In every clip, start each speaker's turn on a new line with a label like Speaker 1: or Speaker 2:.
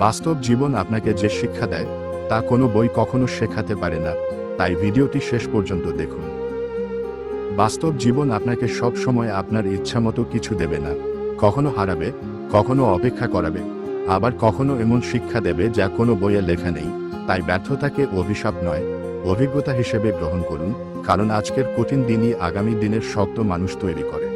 Speaker 1: বাস্তব জীবন আপনাকে যে শিক্ষা দেয় তা কোনো বই কখনো শেখাতে পারে না, তাই ভিডিওটি শেষ পর্যন্ত দেখুন। বাস্তব জীবন আপনাকে সব সময় আপনার ইচ্ছামতো কিছু দেবে না। কখনো হারাবে, কখনো অপেক্ষা করাবে, আবার কখনো এমন শিক্ষা দেবে যা কোনো বইয়ে লেখা নেই। তাই ব্যর্থতাকে অভিশাপ নয়, অভিজ্ঞতা হিসেবে গ্রহণ করুন, কারণ আজকের কঠিন দিনই আগামী দিনের শক্ত মানুষ তৈরি করে।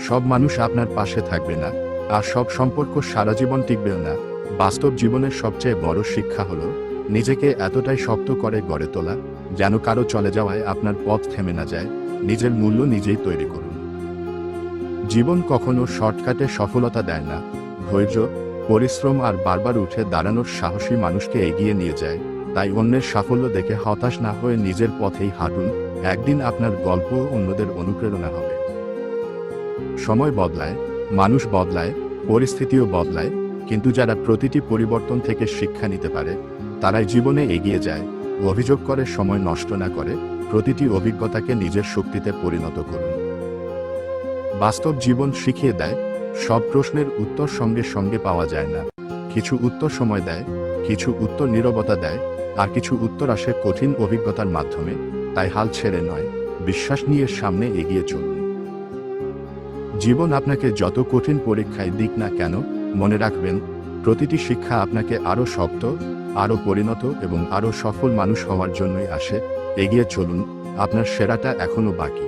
Speaker 1: সব মানুষ আপনার পাশে থাকবে না, আর সব সম্পর্ক সারা জীবন টিকবেও না। বাস্তব জীবনের সবচেয়ে বড় শিক্ষা হলো নিজেকে এতটাই শক্ত করে গড়ে তোলা যেন কারো চলে যাওয়ায় আপনার পথ থেমে না যায়। নিজের মূল্য নিজেই তৈরি করুন। জীবন কখনো শর্টকাটে সফলতা দেয় না। ধৈর্য, পরিশ্রম আর বারবার উঠে দাঁড়ানোর সাহসী মানুষকে এগিয়ে নিয়ে যায়। তাই অন্যের সাফল্য দেখে হতাশ না হয়ে নিজের পথেই হাঁটুন। একদিন আপনার গল্প অন্যদের অনুপ্রেরণা হবে। সময় বদলায়, মানুষ বদলায়, পরিস্থিতিও বদলায়, কিন্তু যারা প্রতিটি পরিবর্তন থেকে শিক্ষা নিতে পারে তারাই জীবনে এগিয়ে যায়। অভিযোগ করে সময় নষ্ট না করে প্রতিটি অভিজ্ঞতাকে নিজের শক্তিতে পরিণত করুন। বাস্তব জীবন শিখিয়ে দেয় সব প্রশ্নের উত্তর সঙ্গে সঙ্গে পাওয়া যায় না। কিছু উত্তর সময় দেয়, কিছু উত্তর নীরবতা দেয়, আর কিছু উত্তর আসে কঠিন অভিজ্ঞতার মাধ্যমে। তাই হাল ছেড়ে নয়, বিশ্বাস নিয়ে সামনে এগিয়ে চলুন। জীবন আপনাকে যত কঠিন পরীক্ষায় দিক না কেন, মনে রাখবেন প্রতিটি শিক্ষা আপনাকে আরও শক্ত, আরও পরিণত এবং আরও সফল মানুষ হওয়ার জন্যই আসে। এগিয়ে চলুন, আপনার সেরাটা এখনো বাকি।